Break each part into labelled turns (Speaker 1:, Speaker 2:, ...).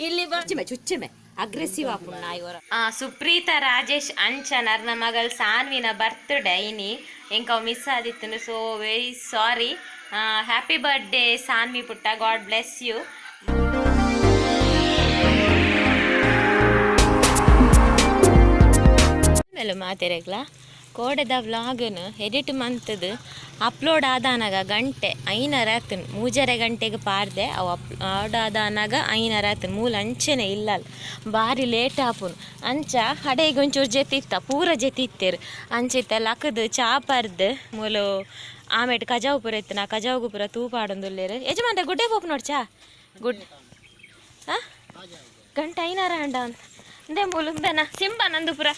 Speaker 1: ಇಲ್ಲಿ ಚುಚ್ಚಮೆ ಅಗ್ರೆಸಿವ್ ಆಪುಂಡು ನಾಯಿವರ ಸುಪ್ರೀತಾ ರಾಜೇಶ್ ಅಂಚನರ್ ನಮ್ಮ ಮಗಳು ಸಾನ್ವಿನ ಬರ್ತ್ಡೇ ಇನಿ ಎಂಕ ಮಿಸ್ ಆದಿತ್ತು. So very sorry. Happy birthday Saanvi ಪುಟ್ಟ, ಗಾಡ್ ಬ್ಲೆಸ್ ಯು. ಮೇಲೆ ಮಾತೆರೆಗ್ಲ ಕೋಡೆದ ವ್ಲಾಗನ್ನು ಎಡಿಟ್ ಮಂತದ್ದು ಅಪ್ಲೋಡ್ ಆದಾನಾಗ ಗಂಟೆ 5:30 ಆತನು. 3:30 ಗಂಟೆಗೆ ಪಾರ್ದೆ ಅವು ಅಪ್ಲೋಡ್ ಆದಾನಾಗ 5:30 ಆತನು. ಮೂಲ ಅಂಚೆನೆ ಇಲ್ಲಲ್ಲ, ಭಾರಿ ಲೇಟ್ ಆಪುನು. ಅಂಚ ಹಡೆಗೆ ಒಂಚೂರು ಜೆತಿತ್ತ, ಪೂರ ಜೆತಿತ್ತೇರು ಅಂಚಿತ್ತಲ್ಲ ಅಕ್ಕದು ಚಾ ಪರ್ದು ಮೂಲು ಆಮೇಲೆ ಕಜಾವು ಪುರ ಇತ್ತು. ನಾ ಕಜಾವುಗೂ ಪುರ ತೂಪಾಡೊಂದುಲ್ಲೇರು ಯಜಮಾನ್ರೆ ಗುಡ್ಡೆ ಪೋಪು ನೋಡಿ ಚಾ ಗುಡ್ ಗಂಟೆ 5:30 ಅಂಡ ಅಂತ ಅಂದೆ ಮೂಲುಂದನ ಸಿಂಬ ನಂದು ಪುರ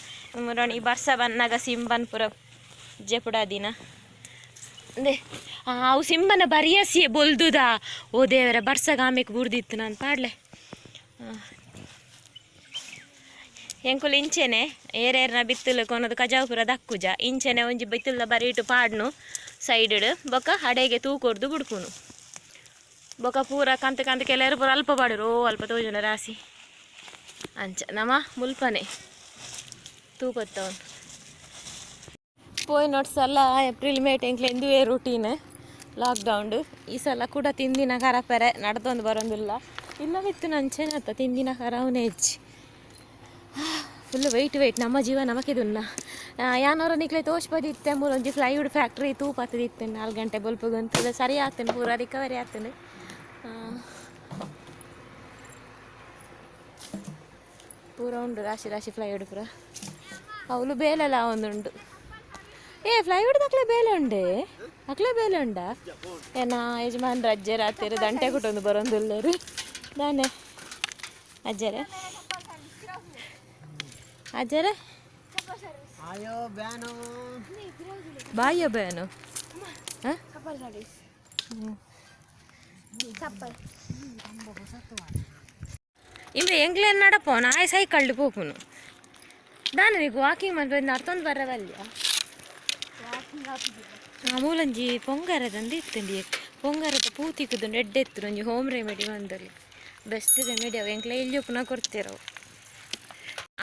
Speaker 1: ಮುರಣಿ ಬರ್ಸ ಬನ್ನಾಗ ಸಿಂಬನ್ ಪುರ ಜೆಪುಡ ದಿನ ಅಂದೆ ಅವು ಸಿಂಬನ ಬರಿಯಸಿ ಬೊಲ್ದುದಾ ಓ ದೇವರ ಬರ್ಸಗ ಆಮೇಲೆ ಬುಡ್ದಿತ್ತು ನಾನು ಪಾಡ್ಲೆ. ಎಂಕುಲು ಇಂಚೆನೆ ಏರೇರ್ನ ಬಿತ್ತಲು ಕೊನದು ಕಜಾಪುರ ದಕ್ಕುಜ ಇಂಚೆನೆ ಒಂಜಿ ಬಿತ್ತಲ ಬರೀಟು ಪಾಡ್ನು ಸೈಡ್ ಬೊಕ್ಕ ಹಡೆಗೆ ತೂಕೊಡ್ದು ಬುಡ್ಕುನು ಬೊಕ್ಕ ಪೂರ ಕಂತ ಕಂತ ಕೆಲವರು ಪೂರ ಅಲ್ಪ ಪಾಡರು ಅಲ್ಪ ತೋಜುನ ರಾಸಿ ಅಂಚ ನಮ್ಮ ಮುಲ್ಪನೆ ತೂಕೊತ್ತವನು ಪೋಯ್ ನೋಡ್ಸಲ್ಲ ಏಪ್ರಿಲ್ ಮೇ ಎಂಕ್ಲೆಂದುವೇ ರೂಟೀನ್ ಲಾಕ್ಡೌನ್. ಈ ಸಲ ಕೂಡ ತಿಂದಿನ ಖರ ಪೆರೆ ನಡ್ದೊಂದು ಬರೋದಿಲ್ಲ ಇಲ್ಲವಿತ್ತು ನಂಚೆನತ್ತ ತಿಂದಿನ ಖರ ಅವನೇ ಹೆಚ್ಚಿ ಫುಲ್ ವೆಯ್ಟ್ ನಮ್ಮ ಜೀವ ನಮಕಿದುನ್ನ ಯಾನೋರ ನಿಕ್ಲೆ ತೋಷ್ಪದಿತ್ತೆ ಮೂಲೊಂಜಿ ಫ್ಲೈವುಡ್ ಫ್ಯಾಕ್ಟ್ರಿ ತೂಪತ್ತದಿತ್ತೆ 4 ಗಂಟೆ ಬಲ್ಪುಗಂತದ ಸರಿ ಆಗ್ತೇನೆ ಪೂರ ರಿಕವರಿ ಆಗ್ತೇನೆ. ಪೂರ ಉಂಡು ರಾಶಿ ರಾಶಿ ಫ್ಲೈವುಡ್ ಪೂರ ಅವಳು ಬೇಲೆಲ್ಲ ಒಂದುಂಡು. ಫ್ಲೈವುಡ್ ಅಕ್ಲೆ ಬೇಲೆ ಉಂಡೆ ಅಕ್ಲೆ ಬೇಲೆ ಉಂಡ ಏನ ಯಜಮಾನ್ರ ಅಜ್ಜರ ಹತ್ತಿರ ದಂಟೆ ಕೊಟ್ಟೊಂದು ಬರೋಂದುಲ್ಲರು ನಾನೇ ಅಜ್ಜರೆ ಅಜ್ಜರೆ ಬಾಯೋ ಬ್ಯಾನು ಇಂದ್ರೆ ಎಂಗ್ಲೇನು ನಡಪೋ ನಾಯಿ ಸೈಕಲ್ಡು ಪೋಪುನು ದಾನ ನೀವು ವಾಕಿಂಗ್ ಮಾಡ್ಬೋದು ನಡ್ತೊಂದು ಬರವಲ್ಯ ಮೂಲಂಜಿ ಪೊಂಗರದಂದು ಇತ್ತಂಡಿ ಪೊಂಗರದ ಪೂತಿಕ್ಕುದು ಎಡ್ಡೆತ್ತು ಒಂಜಿ ಹೋಮ್ ರೆಮಿಡಿ ಬಂದಲ್ಲಿ ಬೆಸ್ಟ್ ರೆಮಿಡಿ ಅವು ಎಂಕ್ಲ ಇಲ್ಲಿ ಪುನಃ ಕೊಡ್ತಿರವು.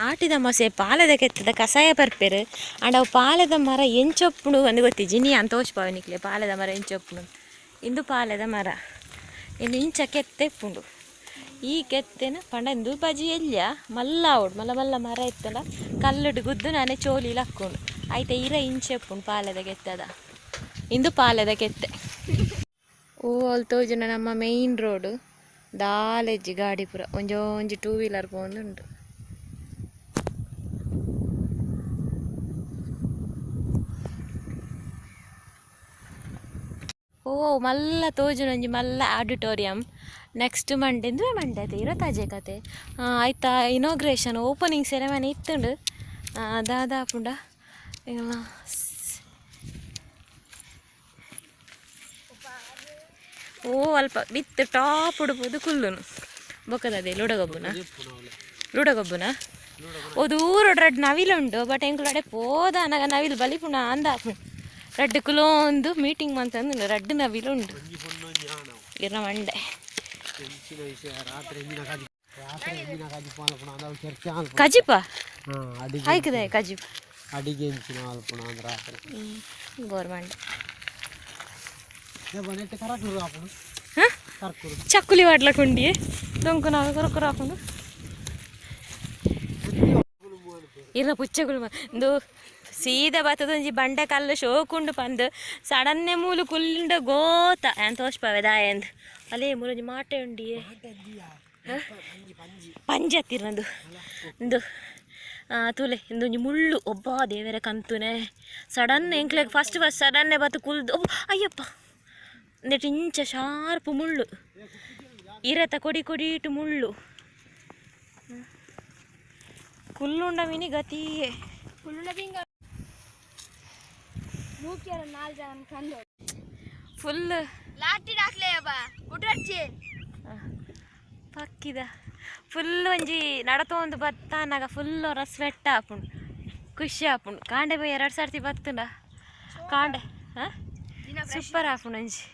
Speaker 1: ಆಟಿದ ಮಸೆ ಪಾಲದ ಕೆತ್ತದ ಕಷಾಯ ಬರ್ಪೇರು ಅಂಡ್ ಅವು ಪಾಲದ ಮರ ಎಂಚೊಪ್ಪುಡು ಒಂದು ಗೊತ್ತಿಜ್ಜಿ ನೀ ಅಂತ ತೋಚ್ಪಾವನಿಕ್ಲೆ ಪಾಲದ ಮರ ಎಂಚೊಪ್ಪುಡು ಇಂದು ಪಾಲದ ಮರ ಇನ್ನು ಇಂಚ ಕೆತ್ತೆ ಪುಂಡು ಈ ಕೆತ್ತೆನ ಪಂಡಂದು ಬಜಿ ಎಲ್ಯ ಮಲ್ಲ ಓಡು ಮಲ್ಲ ಮಲ್ಲ ಮರ ಇತ್ತಲ್ಲ ಕಲ್ಲುಡು ಗುದ್ದು ನಾನೇ ಚೋಲಿಲಿ ಹಾಕ್ಕೊಂಡು ಆಯ್ತಾ ಇರ ಇಂಚೆಪ್ಪುಂಡು ಪಾಲದ ಕೆತ್ತದ ಇಂದು ಪಾಲದ ಕೆತ್ತೆ. ಅಲ್ಲಿ ತೋಜುನ ನಮ್ಮ ಮೇಯ್ನ್ ರೋಡು ದಾಲೆಜ್ಜಿ ಗಾಡಿ ಪುರ ಒಂಜಿ 2 ವೀಲರ್ ಪೋಂದುಂಡು. ಮಲ್ಲ ತೋಜುನೊಂಜಿ ಮಲ್ಲ ಆಡಿಟೋರಿಯಂ ನೆಕ್ಸ್ಟ್ ಮಂಡೇ ಅದೇ ಇರೋ ತಾಜೆ ಕತೆ ಆಯ್ತಾ ಇನಾಗ್ರೇಷನ್ ಓಪನಿಂಗ್ ಸೆರೆಮನಿ ಇತ್ತುಂಡು ದಾದಾಪುಂಡ ಅಲ್ಪ ಬಿತ್ತು ಟಾಪ್ ಉಡುಪುದು ಕುಲ್ಲುನು ಬೊಕ್ಕದದೇ ಲುಡಗೊಬ್ಬುನ ದೂರ ರೆಡ್ ನವಿಲುಂಡು ಬಟ್ ಎಂಕುಲಡೆ ಪೋದ ನನಗ ನವಿಲು ಬಲಿಪುಣ ಅಂದಾಪು ರೆಡ್ ಕುಲೊಂದು ಮೀಟಿಂಗ್ ಮಂತಂದು ರೆಡ್ ನವಿಲುಂಡು ಇರ ಮಂಡೆ ಕಜಿಪ ಆಯ್ಕದ ಕಜಿಪ ಅಡಿಗೆ ಗೋರ್ಮೆಂಟ್ ಚಕ್ಕುಲಿ ವಾಡ್ಲಕೊಂಡಿ ದೊಂಕು ನಾವು ಕೊರಕೊರ ಹಾಕೊಂಡು ಇರ ಪುಚ್ಚಗಳು ಒಂದು ಸೀದಾ ಬತ್ತದೊಂಜಿ ಬಂಡೆ ಕಲ್ಲು ಶೋಕುಂಡು ಪಂದು ಸಡನ್ನೆ ಮೂಲು ಕುಲ್ಲುಂಡ ಗೋತ ಅಂತ ತೋಷ್ಪವೆ ದಾಯಂದು ಅಲ್ಲೇ ಮೂಲೊಂಜಿ ಮಾಟೆ ಉಂಡಿ ಪಂಜತ್ತಿರಂದು ಒಂದು ತುಲೆ ಇಂದೊಂಜಿ ಮುಳ್ಳು ಒಬ್ಬ ದೇವರ ಕಂತುನೆ ಸಡನ್ ಎಂಕ್ಲೆಗ್ ಫಸ್ಟ್ ಸಡನ್ನೆ ಬತ್ತು ಕುಲ್ದು ಅಯ್ಯಪ್ಪ ನೆಟ್ ಇಂಚ ಶಾರ್ಪ್ ಮುಳ್ಳು ಇರತ್ತ ಕೊಡಿಟು ಮುಳ್ಳು ಕುಲ್ಲುಂಡ ಮಿನಿ ಗತಿಯೇ ಫುಲ್ ಪಕ್ಕಿದ ಫುಲ್ ಒಂಜಿ ನಡತೊಂದು ಬತ್ತಾನಾಗ ಫುಲ್ ಹೊರ ಸ್ವೆಟ್ ಆಪುಂಡು ಖುಷಿ ಆಪುಂಡು ಕಾಂಡೆ ಬೈ 2 ಸರ್ತಿ ಬತ್ತುಂಡ ಕಾಂಡೆ ಸೂಪರ್ ಆಪುಂಡು ಒಂಜಿ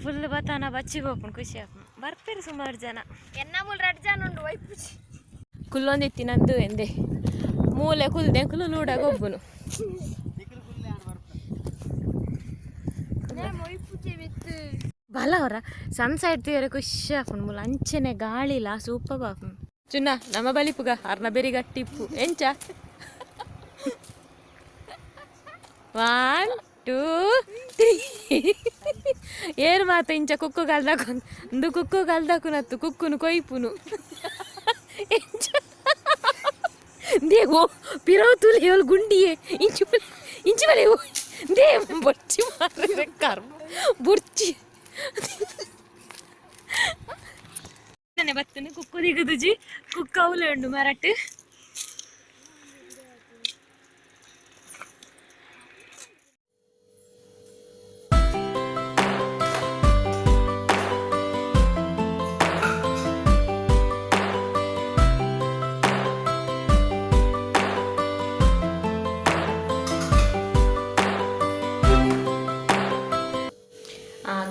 Speaker 1: ಫುಲ್ ಬತ್ತಾನ ಬಚ್ಚಿಗೆ ಹೋಪುಂಡು ಖುಷಿ ಆಪುಂಡು. ಬರ್ತಾರೆ ಸುಮಾರು ಜನ.
Speaker 2: ಎನ್ನಮೂಲ್ 2 ಜನ ಉಂಡು ವೈಪುಜಿ
Speaker 1: ಕುಲ್ಲೊಂದಿತ್ತಿ ನಂದು ಎಂದೆ ಮೂಲೆ ಕುಲ್ದೆ ಕುಲು ನೋಡಾಗ ಒಬ್ಬನು ಬಲ ಅವರ ಸನ್ಸೈಡ್ ತೀರ ಖುಷಿ ಆಪುಂಡು ಮೂಲ ಅಂಚನೆ ಗಾಳಿಲ ಸೂಪರ್ ಆಪುಂಡು. ಚುನ್ನ ನಮ್ಮ ಬಲಿಪುಗ ಅರ್ನ ಬೆರಿ ಗಟ್ಟಿಪ್ಪು ಎಂಚ 1 2 3 ಏರು ಮಾತ ಇಂಚ ಕುಕ್ಕು ಕಲ್ದಾಕೊಂಡು ಕುಕ್ಕು ಕಲ್ದಾಕುನತ್ತು ಕುಕ್ಕುನು ಕೊಯ್ಪುನು ಎಂಚ ದೇಗೋ ಪಿರವು ತುಲೆ ಇವಳು ಗುಂಡಿಯೇ ಇಂಚು ಬಲೆ ದೇ ಬೊಚ್ಚಿ ಮಾರ ಕರ್ಮ ಬುರ್ಚಿ ಬತ್ತನು ಕುಕ್ಕು ದಿಗದುಜಿ ಕುಕ್ಕ ಅವಲೆ ಉಂಡು ಮರಟ್ಟು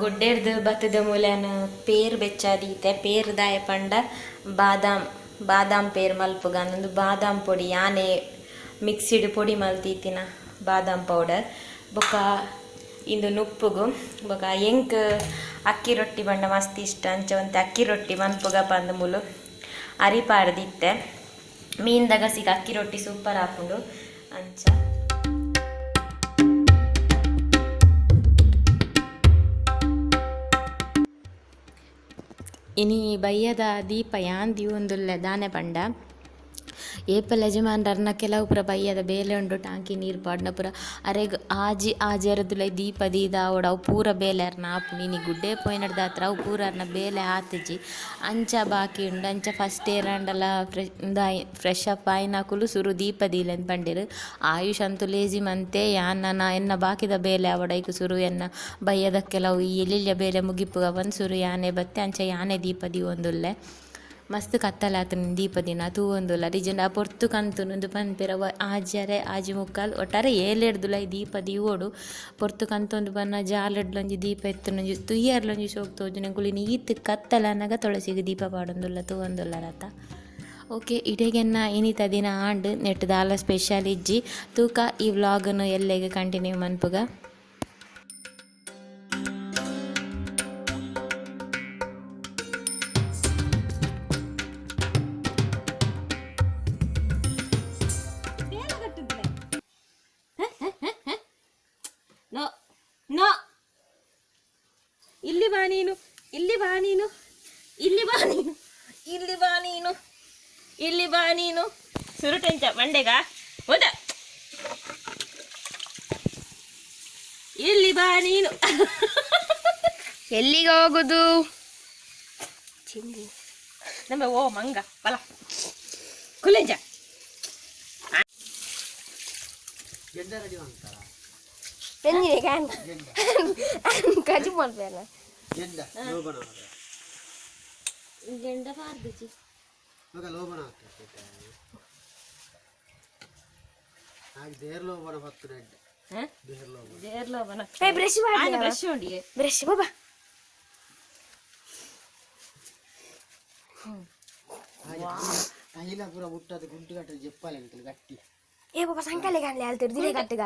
Speaker 1: ಗುಡ್ಡೆರ್ದು ಬತ್ತದ ಮೂಲೆನ ಪೇರ್ ಬೆಚ್ಚಾದೀತೆ ಪೇರ್ ದಾಯ ಪಂಡ ಬಾದಾಮ್ ಪೇರ್ ಮಲ್ಪುಗ ಅನ್ನೊಂದು ಬಾದಾಮ್ ಪೊಡಿ ಯಾನೆ ಮಿಕ್ಸಿಡ್ ಪೊಡಿ ಮಲ್ತೀತಿನ ಬಾದಾಮ್ ಪೌಡರ್ ಬೊಕ ಇಂದು ನುಪ್ಪುಗು ಬೊಕ ಎಂಕ್ ಅಕ್ಕಿ ರೊಟ್ಟಿ ಬಂಡ ಮಸ್ತ್ ಇಷ್ಟ ಅಂಚ ಒಂತೆ ಅಕ್ಕಿ ರೊಟ್ಟಿ ಮನ್ಪುಗ ಪಂದು ಮುಲು ಅರಿಪಾಡ್ದಿತ್ತೆ ಮೀನ್ದಾಗ ಸಿಗ ಅಕ್ಕಿ ರೊಟ್ಟಿ ಸೂಪರ್ ಹಾಕೊಂಡು ಅಂಚ ಇನಿ ಬಯ್ಯದ ದೀಪ ಯಾಂದಿ ಒಂದುಲ್ಲೆ ದಾನೆ ಪಂಡ ಏಪಲ್ ಯಜಮಾನ್ರನ್ನ ಕೆಲವು ಪುರ ಬಯ್ಯದ ಬೇಲೆ ಉಂಡು ಟಾಂಕಿ ನೀರು ಪಾಡ್ನ ಪುರ ಅರೆಗ್ ಆಜೆರದುಲೈ ದೀಪ ದೀದ ಅವಡ ಅವು ಪೂರ ಬೇಲೆ ಅರ್ನ ಆಪು ನೀನಿ ಗುಡ್ಡೆ ಪೋಯ್ನಡ್ದ ಹತ್ರ ಅವು ಪೂರ ಅರ್ನ ಬೇಲೆ ಆತಜಿ ಅಂಚ ಬಾಕಿ ಉಂಡು ಅಂಚ ಫಸ್ಟ್ ಏರಂಡಲ ಫ್ರೆಶ್ ಅಪ್ ಆಯ್ನಾಕುಲು ಸುರು ದೀಪ ದೀಲೆಂದು ಪಂಡಿರು ಆಯುಷ್ ಅಂತೂ ಲೇಜಿ ಮಂತೆ ಯಾನ ಎನ್ನ ಬಾಕಿದ ಬೇಲೆ ಅವಡೈಕು ಸುರು ಎನ್ನ ಬಯ್ಯದ ಕೆಲವು ಈ ಎಲಿಲ್ಯ ಬೇಲೆ ಮುಗಿಪುಗ ಒಂದು ಸುರು ಯಾನೆ ಬತ್ತೆ ಅಂಚ ಯಾನೆ ದೀಪ ದಿ ಒಂದುಲ್ಲೆ ಮಸ್ತ್ ಕತ್ತಲಾತನ ದೀಪ ದಿನ ತೂವೊಂದುಲ್ಲ ರಿಜನ ಪೊರ್ತು ಕಂತುನೊಂದು ಪನ್ಪೆರ ಆಜರೆ ಆಜಿ ಮುಕ್ಕಾಲ್ ಒಟ್ಟಾರೆ ಏಳೆಡ್ದುಲ ಈ ದೀಪ ದಿವೋಡು ಪೊರ್ತು ಕಂತೊಂದು ಬನ್ನ ಜಾಲೆಡ್ಲೊಂಜಿ ದೀಪ ಎತ್ತುನೊಂಜಿ ತುಯ್ಯರ್ಲೊಂಜಿ ಶೋಕ್ ತೋಜುನೆ ಕುಲಿನಿ ಈತ್ ಕತ್ತಲನಗ ತೊಳಸಿಗೆ ದೀಪ ಪಾಡೊಂದುಲ್ಲ ತೂವೊಂದುಲ್ಲ ರಥ. ಓಕೆ ಇಡೆಗೆನ್ನ ಇನಿತ ದಿನ ಆಂಡ್ ನೆಟ್ ದಾಲ ಸ್ಪೆಷಲ್ ಇಜ್ಜಿ ತೂಕ ಈ ವ್ಲಾಗನ್ನು ಎಲ್ಲೆಗೆ ಕಂಟಿನ್ಯೂ ಮನ್ಪುಗ. ಇಲ್ಲಿ ಬಾ ನೀನು ಇಲ್ಲಿ ಬಾ ನೀನು ಇಲ್ಲಿ ಬಾ ನೀನು ಇಲ್ಲಿ ಬಾ ನೀನು ಇಲ್ಲಿ ಬಾ ನೀನು ಸುರುಟೆಂಚ ಮಂಡೆಗ ಹೋದ ಇಲ್ಲಿ ಬಾ ನೀನು
Speaker 2: ಎಲ್ಲಿಗೆ ಹೋಗುದು
Speaker 1: ನಮ್ಮ ಓ ಮಂಗ ಬಲ ಕುಲೆಂಜ
Speaker 2: ಎಂಜಿನೆ ಕಾಂಡ ಕಜಿ ಮಾಡ್ಬೇಡ
Speaker 1: ಗೆಂಡ ಪಾರ್ದಿಚಿ
Speaker 3: ಮಗ ಲೋಬನ ಆಗ್ತದೆ ಹಾಗೆ ದೇರ್ ಲೋಬನ ಹೊತ್ತು ನೆಡ್ಡೆ
Speaker 1: ದೇರ್ ಲೋಬನ
Speaker 2: ಏ ಬ್ರಷ್ ಮಾಡಿ
Speaker 1: ಬ್ರಷ್ ಉಂಡಿಗೆ
Speaker 2: ಬ್ರಷ್ ಬಾಬಾ
Speaker 3: ತೈಲ ಪೂರ ಮುಟ್ಟದ ಗುಂಟು ಕಟ್ಟದ ಜಪ್ಪಾಲೆ ಗಟ್ಟಿ
Speaker 2: ಏ ಬಾಬಾ ಸಂಕಲೆ ಕಾಣಲೆ ಅಲ್ತಿರ್ ದಿನೇ ಕಟ್ಟಗ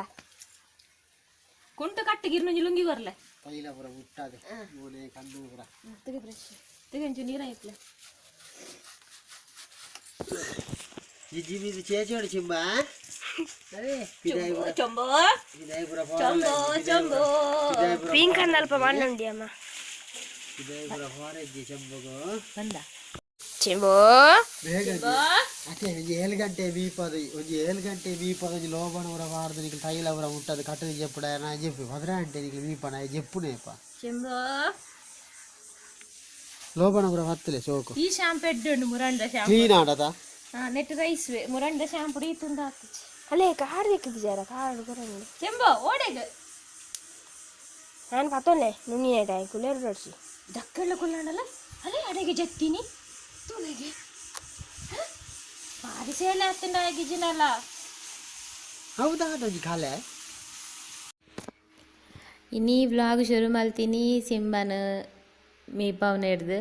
Speaker 1: ಕುಂಟು ಕಟ್ಟಿಗೆ ಇನ್ನೊಂದು ಲುಂಗಿ ಬರಲೆ
Speaker 3: ತೈಲ ಪೂರ ಮುಟ್ಟದೆ ಮೂಲೆ ಕಣ್ಣು ಪೂರ
Speaker 1: ತೆಗೆ ಬ್ರಷ್ ತೆಗೆ ಒಂಚೂರು ನೀರ ಇಟ್ಲೆ
Speaker 3: ಈ ಜೀವಿದು ಚೇಚೋಡಿ ಚಿಂಬ
Speaker 1: ಚೊಂಬೋ ಚೊಂಬೋ ಚೊಂಬೋ
Speaker 2: ಪಿಂಕ್ ಅನ್ನ ಅಲ್ಪ ಮಣ್ಣುಂಡಿ ಅಮ್ಮ
Speaker 3: ಇದಾಯ್ಪುರ ಹೊರಜ್ಜಿ ಚೆಂಬಗೋ
Speaker 1: ಬಂದ
Speaker 2: ಚೆಂಬೋ
Speaker 3: ಬೇಗ ಅಕ್ಕೆ ಒಂಜಿ 7 ಗಂಟೆ ಬೀಪದು ಒಂಜಿ 7 ಗಂಟೆ ಬೀಪದು ಒಂಜಿ ಲೋಬನ ಊರ ವಾರ್ದು ನಿಕಲ್ ತೈಲ ಊರ ಮುಟ್ಟದು ಕಟ್ಟದ ಜಪ್ಪುಡ ನಾ ಜಪ್ಪು 10 ಗಂಟೆ ನಿಕಲ್ ಬೀಪನ ಜಪ್ಪುನೇಪ
Speaker 1: ಚೆಂಬೋ
Speaker 3: ಲೋಬನ ಊರ ಹತ್ತಲೆ ಸೋಕು
Speaker 1: ಈ ಶಾಂಪು ಎಡ್ಡುಂಡು ಮುರಂಡ ಶಾಂಪು
Speaker 3: ಕ್ಲೀನ್ ಆಡದ
Speaker 1: ನೆಟ್ ರೈಸ್ ಮುರಂಡ ಶಾಂಪು ಈತುಂಡ ಹಾಕಿச்சு
Speaker 2: ಅಲ್ಲೇ ಕಾರ್ ದೇಕಿದ್ದು ಜಾರ ಕಾರ್ ಬರಂడి
Speaker 1: ಚೆಂಬೋ ಓಡೆಗ
Speaker 2: ನಾನು ಪತ್ತೊಲ್ಲೆ ನುಣ್ಣಿನೇಟಾಯಿ ಕುಲೇರು ದೊಡ್ಸಿ
Speaker 1: ದಕ್ಕಳ್ಳ ಕುಳ್ಳಾಡಲ್ಲ ಅಲ್ಲೇ ಅಡೆಗೆ ಜತ್ತೀನಿ ತುಳಿಗೆ ಪಾರಿಸೇಲೆ ಹತ್ತಿಂದ ಆಗಿಜಿನಲ್ಲ
Speaker 3: ಹೌದಾ ಒಂಜಿ ಕಾಲೆ
Speaker 1: ಇನ್ನೀ ವ್ಲಾಗ್ ಶುರು ಮಲ್ತೀನಿ ಸಿಂಬನ ಮೀಪಾವ್ನ ಹಿಡ್ದು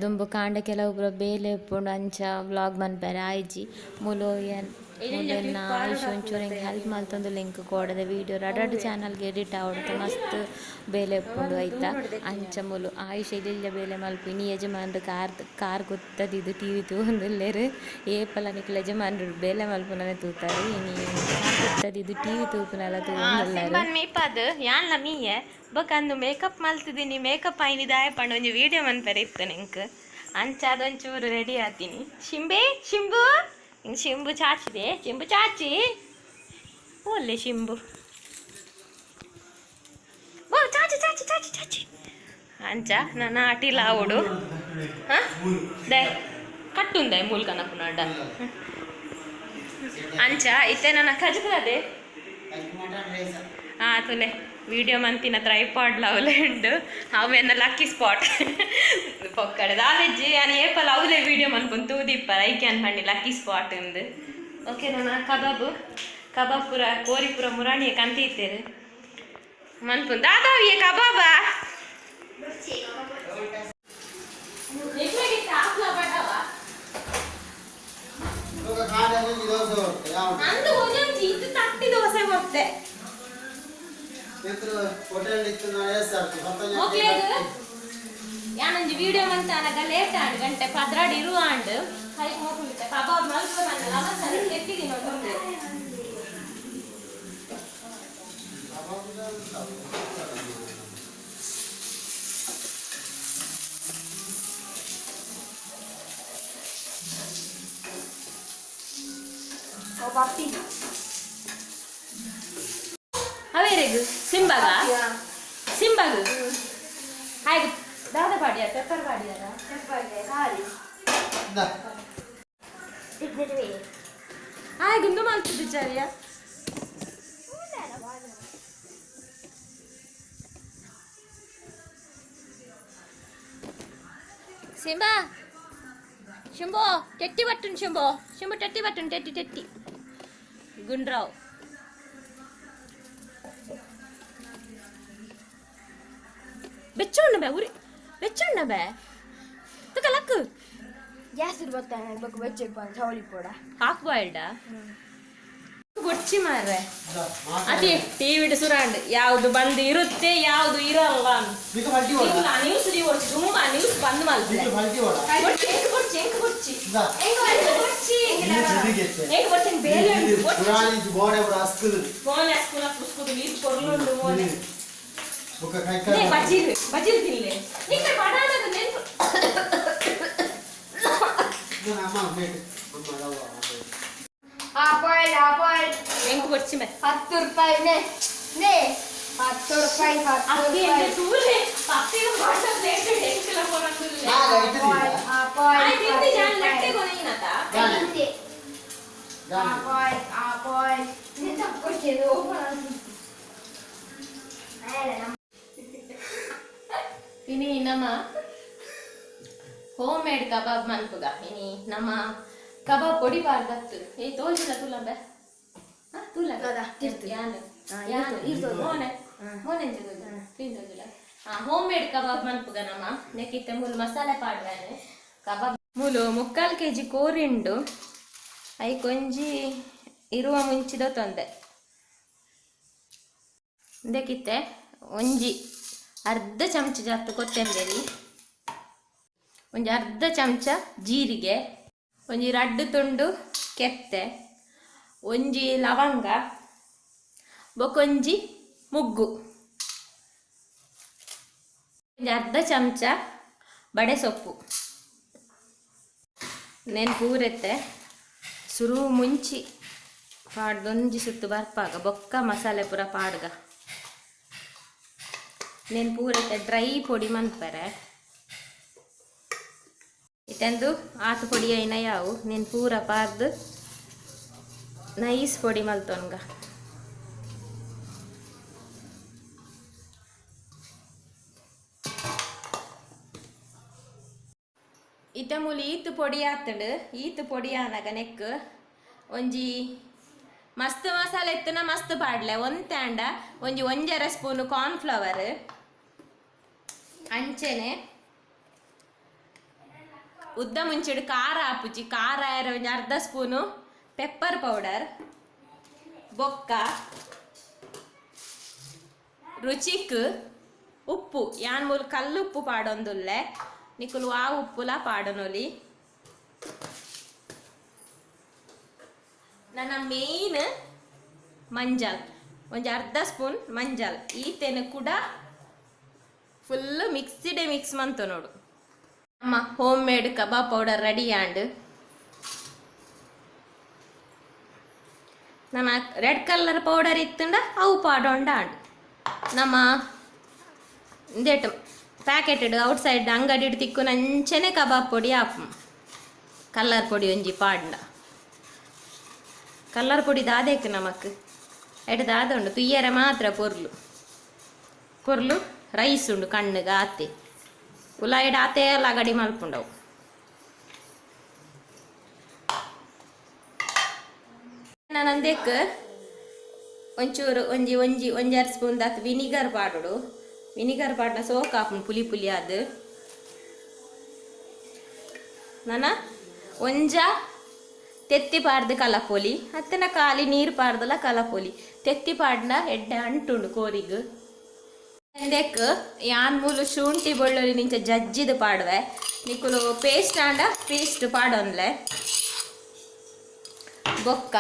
Speaker 1: ದುಂಬು ಕಾಂಡ ಕೆಲವು ಪೂರ ಬೇಲೆ ಇಪ್ಪುಂಡು ಅಂಚ ವ್ಲಾಗ್ ಮನ್ಪರೆ ಆಯ್ಜಿ ಮುಲೆನ್ನ ಆಯುಷ್ ಒಂಚೂರು ಹಿಂಗೆ ಹೆಲ್ಪ್ ಮಲ್ತೊಂದು ಲಿಂಕ್ ಕೊಡದೆ ವೀಡಿಯೋ ರಡಡು ಚಾನಲ್ಗೆ ಎಡಿಟ್ ಆವಡ್ದು ಮಸ್ತ್ ಬೇಲೆ ಇಪ್ಪುಂಡು ಆಯ್ತಾ ಅಂಚ ಮುಲು ಆಯುಷ್ ಇದಿಲ್ಲ ಬೇಲೆ ಮಲ್ಪು ಇನಿ ಯಜಮಾನ್ರು ಕಾರ್ ಗೊತ್ತದಿದ್ದು ಟಿ ವಿ ತೂಂದುಲ್ಲೇರು ಏಪಲ ನಿಕ್ಲ ಯಜಮಾನ್ರು ಬೇಲೆ ಮಲ್ಪುನನೆ ತೂತಾರೆ ಇನಿ ಕಾರ್ ಗೊತ್ತದಿದ್ದು ಟಿ ವಿ ತೂಪುನೆಲ್ಲ ತೂಂದುಲ್ಲಾರು ಮೀಪಾದು ಯಾನ್ಲ ಮೀಯೆ ಬೊಕಂದು ಮೇಕಪ್ ಮಲ್ತಿದ್ದೀನಿ ಮೇಕಪ್ ಆಯ್ನಿ ದಾಯ ಪಂಡು ಒಂಜಿ ವೀಡಿಯೋ ಮನ್ಪರೆ ಇತ್ತು ನಿಂಗೆ ಅಂಚ ಅದೊಂಚೂರು ರೆಡಿ ಆತೀನಿ ಶಿಂಬು ಹಿಂಗೆ ಶಿಂಬು ಚಾಚಿದೆ ಶಿಂಬು ಚಾಚಿ ಒಳ್ಳೆ ಶಿಂಬು ಓ ಚಾಚಿ ಚಾಚಿ ಚಾಚಿ ಚಾಚಿ ಅಂಚ ನನ್ನ ಆಟಿಲ ಆವಡು ಹಾಂ ದೇ ಕಟ್ಟುಂದೆ ಮೂಲ್ಕ ನಪ್ಪುನಾಡ ಅಂಚ ಇತ್ತೆ ನನ್ನ ಕಜಕದೆ ತುಲೆ ವಿಡಿಯೋ ಮಂತಿನ ಟ್ರೈಪಾಡ್ ಅವಲೆ ಉಂಡು ಅವೆನ್ನ ಲಕ್ಕಿ ಸ್ಪಾಟ್ ಪೊಕ್ಕಡೆ ದಾವೆಜ್ಜಿ ನಾನು ಏಪಲ್ ಅವಲೆ ವಿಡಿಯೋ ಮನ್ಪುಂಡು ತೂದಿಪ್ಪ ಐಕೆ ಅನ್ಪಂಡಿ ಲಕ್ಕಿ ಸ್ಪಾಟ್ ಉಂದು ಓಕೆ ನಾನು ಕಬಾಬ್ ಪೂರ ಕೋರಿ ಪೂರ ಮುರಾಣಿಯ ಕಂತಿ ಇತ್ತೇರು ಮನ್ಪುಂಡು ದಾದಾವಿಯ ಕಬಾಬ ಅಂದು ಒಂಜೊಂಜಿ ಇದು ತಟ್ಟಿ ದೋಸೆ ಕೊಡ್ತೆ ಯಾನೊಂಜಿ ವಿಡಿಯೋ ಮಂತಾನಗ ಲೇಟ್ ಆಂಡ್ ಗಂಟೆ ಪದ್ರಾಡಿ ಇರುವ ಆಂಡ್ ಕೈಗೆ ಹೋಗ್ಲಿಕ್ಕೆ ಕಬಾಬ್ ಮಲ್ಪುನಲ್ಲ ಅವಸರ ಎತ್ತಿದೀನಿ ಒಂದು
Speaker 2: papi.
Speaker 1: Averegu Simbaga. Hai dada padiya pepper padiyara.
Speaker 2: Pepper kali.
Speaker 3: Da.
Speaker 2: Idere.
Speaker 1: Hai gundu maltidi chariya. Simba. Shimbo, tetti battun Shimbo. Shimbo tetti battun tetti. Gundraw. ಬೆಚ್ಚಣ್ಣ ಬೇ ಉರಿ ಬೆಚ್ಚಣ್ಣ ಬೇ ತಕ ಲಕ್ಕು
Speaker 2: ಗ್ಯಾಸ್ ಇರ್ಬತ್ತಾನೆ ಬೇಕು ಬೆಚ್ಚಕ್ಕೆ ಬಂದು ಸೌಳಿ ಪೋಡ
Speaker 1: ಹಾಫ್ ಬಾಯ್ಲ್ಡ ಗೊಚ್ಚಿ ಮಾರ್ರೆ ಅದೇ ಟಿವಿ ಸುರಾಂಡ್ ಯಾವುದು ಬಂದು ಇರುತ್ತೆ ಯಾವುದು ಇರಲ್ಲ ನ್ಯೂಸ್ ತುಂಬಾ ನ್ಯೂಸ್ ಬಂದ್ ಮಾಡ್ತಾರೆ ಬಜಿಲ್ ತಿನ್ಲೆ ನಿಂಗೆ ಬಡಾನದ ನೆನ್ಪು
Speaker 2: ಆಪಾಯ್
Speaker 1: ಹೆಂಗ್ ಕೊಡ್ಸಿ ಮೆ
Speaker 2: 10 ರೂಪಾಯಿ ನೇ 10 ರೂಪಾಯಿ
Speaker 1: ಅಕ್ಕಿ ಎಂತ ತೂಲೆ ಪಪ್ಪಿಗೆ ಮಾಡ ಪ್ಲೇಟ್ ಹೆಂಗಲ ಕೊರಂಗುಲ್ಲ
Speaker 2: ಆಪಾಯ್
Speaker 1: ಆಯ್ ತಿಂದಿ ಜಾನ್ ಲಟ್ಟೆ ಕೊನೆಯಿನತ
Speaker 2: ಆಪಾಯ್ ನಿಂತ ಕೊಡ್ತಿದ್ದು
Speaker 1: ಇನಿ ನಮ್ಮ ಹೋಮ್ ಮೇಡ್ ಕಬಾಬ್ ಮನ್ಪುಗ ಇನಿ ನಮ್ಮ ಕಬಾಬ್ ಪೊಡಿ ಬಾರ್ದತ್ತು ಏ ತೋಜಿಲ್ಲ ತುಲಂಬೆ ತುಲ ಹೋಮ್ ಮೇಡ್ ಕಬಾಬ್ ಮನ್ಪುಗ ನಮ್ಮ ನೆಕ್ಕಿತ್ತೆ ಮೂಲು ಮಸಾಲೆ ಪಾಡ್ವೇನೆ ಕಬಾಬ್ ಮೂಲು 3/4 kg ಕೋರಿಂಡು ಐ ಕೊಂಜಿ ಇರುವ ಮುಂಚಿದ ತೊಂದೆ ಇದಕ್ಕಿತ್ತೆ ಒಂಜಿ ಅರ್ಧ ಚಮಚ ಜಾಸ್ತಿ ಕೊತ್ತಂಬರಿ ಒಂಜಿ ಅರ್ಧ ಚಮಚ ಜೀರಿಗೆ ಒಂಜಿ 2 ತುಂಡು ಕೆತ್ತೆ ಒಂಜಿ ಲವಂಗ ಬೊಕೊಂಜಿ ಮುಗ್ಗು ಒಂಜಿ ಅರ್ಧ ಚಮಚ ಬಡೆ ಸೊಪ್ಪು ನೆನ್ ಪೂರೆತ್ತೆ ಸುರು ಮುಂಚಿ ಪಾಡ್ದೊಂಜಿ ಸುತ್ತು ಬರ್ಪಾಗ ಬೊಕ್ಕ ಮಸಾಲೆ ಪೂರ ಪಾಡ್ಗ ನೆನ್ ಪೂರತ್ತೆ ಡ್ರೈ ಪೊಡಿ ಮನ್ಪರೆ ಇತ್ತಂದು ಆತು ಪೊಡಿ ಐನ ಯಾವು ನೀನು ಪೂರ ಪಾರ್ದು ನೈಸ್ ಪೊಡಿ ಮಲ್ತೊನ್ಗ ಇತ್ತ ಮೂಲಿ ಈತು ಪೊಡಿ ಆತಂಡು ಈತು ಪೊಡಿ ಆನಾಗ ನೆಕ್ ಒಂಜಿ ಮಸ್ತ್ ಮಸಾಲೆ ಎತ್ತನ ಮಸ್ತ್ ಪಾಡ್ಲೆ ಒಂಜಿ 1/2 ಸ್ಪೂನು ಕಾರ್ನ್ಫ್ಲವರ್ ಅಂಚೆನೆ ಉದ್ದ ಮುಂಚೆಡು ಖಾರ ಹಾಪುಜಿ ಖಾರ ಒಂಜಿ ಅರ್ಧ ಸ್ಪೂನು ಪೆಪ್ಪರ್ ಪೌಡರ್ ಬೊಕ್ಕ ರುಚಿಕ್ ಉಪ್ಪು ಯಾನ್ ಮೂಲು ಕಲ್ಲುಪ್ಪು ಪಾಡೊಂದುಲ್ಲೆ ನಿಕುಲು ಆ ಉಪ್ಪುಲ ಪಾಡನೊಲಿ ನನ್ನ ಮೇಯ್ನ್ ಮಂಜಲ್ ಒಂಜಿ ಅರ್ಧ ಸ್ಪೂನ್ ಮಂಜಲ್ ಈತೆನು ಕೂಡ ಫುಲ್ ಮಿಕ್ಸಿಡೆ ಮಿಕ್ಸ್ ಮಂತು ನೋಡು ನಮ್ಮ home made kebab powder ready and ನನ್ನ ರೆಡ್ ಕಲರ್ ಪೌಡರ್ ಇತ್ತಂಡ ಅವು ಪಾಡೊಂಡ ಆಂಡ್ ನಮ್ಮ ಇಂದೇಟು ಪ್ಯಾಕೆಟೆಡ್ ಔಟ್ ಸೈಡ್ ಅಂಗಡಿ ತಿಕ್ಕು ನಂಚನೆ ಕಬಾಬ್ ಪೊಡಿ ಹಾಪು ಕಲ್ಲರ್ ಪೊಡಿ ಒಂಜಿ ಪಾಡ್ನ ಕಲ್ಲರ್ ಪೊಡಿ ದಾದೇಕು ನಮಕ್ ಎಡ್ ದಾದ ಉಂಡು ತುಯ್ಯರ ಮಾತ್ರ ಪೊರ್ಲು ರೈಸ್ ಉಂಡು ಕಣ್ಣುಗ ಆತೆ ಉಲಾಯಿಡ್ ಆತೆ ಎಲ್ಲ ಗಡಿ ಮಲ್ಪುಂಡವು ನಂದೇಕ್ ಒಂಚೂರು ಒಂಜಾರು ಸ್ಪೂನ್ ದಾತ್ ವಿನಿಗರ್ ಪಾಡೋಡು ವಿನಿಗರ್ ಪಾಡ್ನ ಸೋಕ್ ಹಾಪುಂಡು ಪುಲಿ ಅದು ನನ್ನ ಒಂಜ ತೆತ್ತಿ ಪಾಡ್ದು ಕಲಪೊಲಿ ಅತ್ತನ ಖಾಲಿ ನೀರು ಪಾಡ್ದಲ್ಲ ಕಲಪೊಲಿ ತೆತ್ತಿ ಪಾಡ್ನ ಎಡ್ಡೆ ಅಂಟುಂಡು ಕೋರಿಗ್ ಎಂದೆಕ್ ಯಾನ್ ಮೂಲು ಶುಂಠಿ ಬೆಳ್ಳುಳ್ಳಿ ನಿಂಚ ಜಜ್ಜಿದು ಪಾಡುವೆ ನಿಕುಲು ಪೇಸ್ಟ್ ಆಂಡ ಪೇಸ್ಟ್ ಪಾಡೊಂದ್ಲೆ ಬೊಕ್ಕ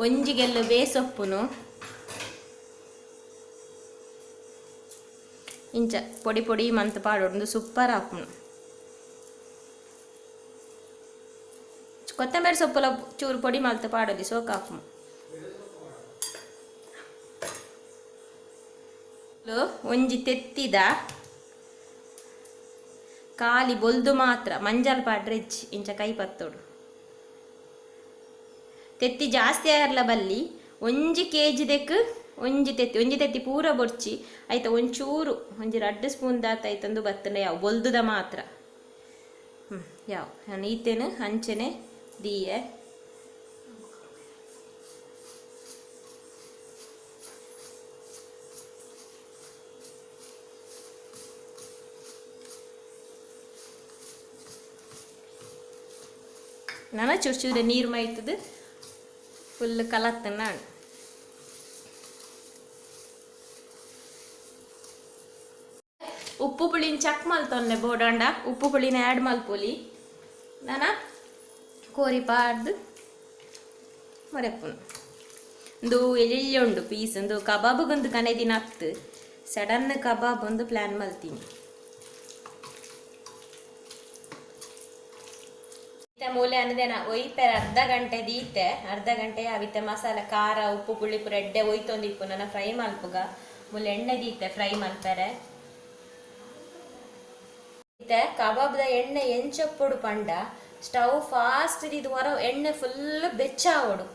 Speaker 1: ಒಂಜಿಗೆಲ್ಲು ಬೇಸೊಪ್ಪುನು ಇಂಚ ಪೊಡಿ ಪೊಡಿ ಮಂತ್ ಪಾಡೊಂದು ಸೂಪರ್ ಹಾಪುನು ಕೊತ್ತಂಬರಿ ಸೊಪ್ಪುಲ ಚೂರು ಪೊಡಿ ಮಲ್ತ್ ಪಾಡೋಲಿ ಸೋಕ್ ಹಾಪುನು ಒಂಜಿ ತೆತ್ತಿದ ಖಾಲಿ ಬೊಲ್ದು ಮಾತ್ರ ಮಂಜಲ್ ಪಾಡ್ರೆ ಇಂಚ ಕೈ ಪತ್ತೋಡು ತೆತ್ತಿ ಜಾಸ್ತಿ ಆಯರ್ಲ ಬಲ್ಲಿ ಒಂಜಿ ಕೆಜಿ ದೆಕ್ ಒಂಜಿ ತೆತ್ತಿ ಪೂರ ಬೊಡ್ಚಿ ಆಯ್ತ ಒಂಚೂರು ಒಂಜಿ 2 ಸ್ಪೂನ್ ದಾತ ಆಯ್ತಂದು ಬತ್ತಂಡ ಯಾವ ಬೊಲ್ದುದ ಮಾತ್ರ ಯಾವ ನಾನು ಈತೇನು ಹಂಚೆನೆ ದೀಯೆ ನಾನು ಚೂರು ನೀರು ಮೈತದು ಫುಲ್ ಕಲತ್ತನ್ನ ಉಪ್ಪು ಪುಳಿನ ಚಕ್ ಮಲ್ತೊನ್ನೆ ಬೋಡಂಡ ಉಪ್ಪು ಪುಳಿನ ಆ್ಯಡ್ ಮಲ್ಪೊಲಿ ನಾನು ಕೋರಿ ಪಾಡ್ದು ಮರೆಪ್ಪುನು ಒಂದು ಎಳ್ಳಿ ಉಂಡು ಪೀಸ್ ಒಂದು ಕಬಾಬ್ಗೊಂದು ಕನೆ ದಿನ ಹತ್ತು ಸಡನ್ ಕಬಾಬ್ ಒಂದು ಪ್ಲ್ಯಾನ್ ಮಲ್ತೀನಿ ಮೂಲೆ ಅನ್ನದೇನ ಒಯ್ಪೆರ್ ಅರ್ಧ ಗಂಟೆ ದೀತೆ ಅರ್ಧ ಗಂಟೆ ಅವಿತ್ತೆ ಮಸಾಲೆ ಖಾರ ಉಪ್ಪು ಪುಳಿ ಪುರ ಎಡ್ಡೆ ಒಯ್ತೊಂದಿಪ್ಪು ನನ್ನ ಫ್ರೈ ಮಲ್ಪುಗ ಮೂಲೆ ಎಣ್ಣೆ ದೀತೆ ಫ್ರೈ ಮಲ್ಪೆರೆ ಕಬಾಬ್ದ ಎಣ್ಣೆ ಎಂಚೊಪ್ಪೊಡು ಪಂಡ ಸ್ಟವ್ ಫಾಸ್ಟ್ ಇದು ಹೊರ ಎಣ್ಣೆ ಫುಲ್ ಬೆಚ್ಚಾವೋಡು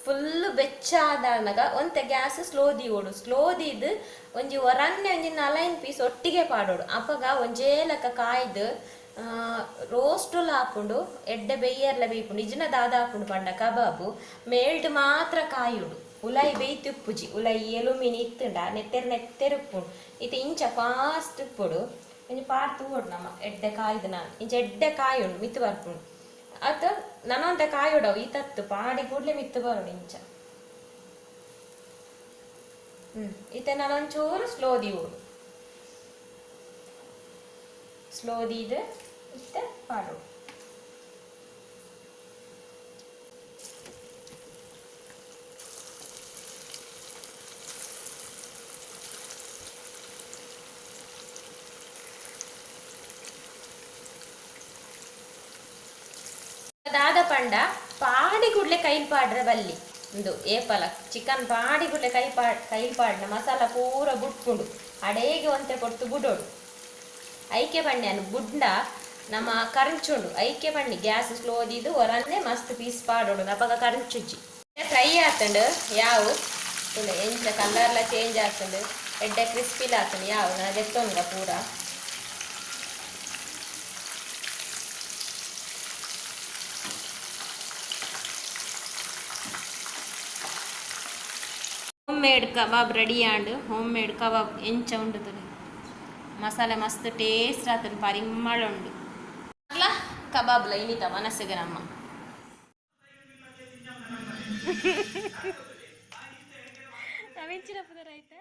Speaker 1: ಫುಲ್ ಬೆಚ್ಚಾದಾಗ ಒಂತೆ ಗ್ಯಾಸ್ ಸ್ಲೋದಿ ಸ್ಲೋದಿದ್ದು ಒಂಜಿ ಹೊರನ್ನೆ ಒಂಜಿ 4 ಪೀಸ್ ಒಟ್ಟಿಗೆ ಪಾಡೋಡು ಅಪ್ಪಗ ಒಂಜೇಲಕ್ಕ ಕಾಯ್ದು ರೋಸ್ಟುಲ್ ಹಾಕೊಂಡು ಎಡ್ಡೆ ಬೆಯ್ಯರ್ಲ ಬೇಯ್ಪುಂಡು ಇಜ್ಜಿನ ದಾದ ಹಾಕೊಂಡು ಪಂಡ ಕಬಾಬು ಮೇಲ್ಟ್ ಮಾತ್ರ ಕಾಯುಡು ಉಲಾಯಿ ಬೇಯ್ತಿಪ್ಪುಜಿ ಉಲಾಯಿ ಎಲುಮಿನಿ ಇತ್ತುಂಡ ನೆತ್ತೆರುಪ್ಪುಂಡು ಇದು ಇಂಚ ಫಾಸ್ಟ್ ಇಪ್ಪುಡು ಇಂಚ ಪಾರ್ತು ಓಡು ನಮ್ಮ ಎಡ್ಡೆ ಕಾಯ್ದು ನಾನು ಇಂಚ ಎಡ್ಡೆ ಕಾಯುಂಡು ಮಿತ್ತು ಬರ್ಪುಂಡು ಅತ್ತ ನನೊಂದ ಕಾಯುಡವು ಈತತ್ತು ಪಾಡಿ ಕೂಡ್ಲೆ ಮಿತ್ತು ಬರೋಡು ಇಂಚ ಈತ ನಾನೊಂಚೂರು ಸ್ಲೋದಿ ಓಡು ಸ್ಲೋದಿದು ಇತ್ತೆ ಪಾಡು ದಾದ ಪಂಡ ಪಾಡಿ ಕೂಡ್ಲೆ ಕೈಲ್ ಪಾಡ್ರೆ ಬಲ್ಲಿ ಒಂದು ಏಪಲ ಚಿಕನ್ ಪಾಡಿ ಕೂಡ್ಲೆ ಕೈಲ್ ಪಾಡ್ನ ಮಸಾಲ ಪೂರ ಬುಟ್ಪುಂಡು ಅಡೇಗೆ ಒಂತೆ ಕೊಟ್ಟು ಬುಡೋಡು ಐಕೆ ಬಣ್ಣೆ ಬುಡ್ಡ ನಮ್ಮ ಕರಂಚುಂಡು ಐಕೆ ಬಣ್ಣಿ ಗ್ಯಾಸ್ ಸ್ಲೋದಿದ್ದು ಹೊರನ್ನೇ ಮಸ್ತ್ ಪೀಸ್ ಪಾಡೋಡು ನಪಗ ಕರಂಚುಜ್ಜಿ ಫ್ರೈ ಆತಂಡು ಯಾವು ಇಲ್ಲ ಎಂಚ ಕಲರ್ಲ ಚೇಂಜ್ ಆಗ್ತಂಡು ಎಡ್ಡೆ ಕ್ರಿಸ್ಪಿಲ್ ಆಗ್ತಂಡು ಯಾವು ನಾನು ಎತ್ತೊಂಗ ಪೂರ homemade kebab ready and homemade kebab ಎಂಚ ಉಂಡು ಮಸಾಲೆ ಮಸ್ತ್ ಟೇಸ್ಟ್ ಆತನ ಪರಿಮಳ ಉಂಡು ಅಲ್ಲ ಕಬಾಬ್ಲ ಇನಿತ ಮನಸ್ಸಿಗೆ ನಮ್ಮ ನಾವೆಂಚಿನ ಪುದರ ಆಯ್ತಾ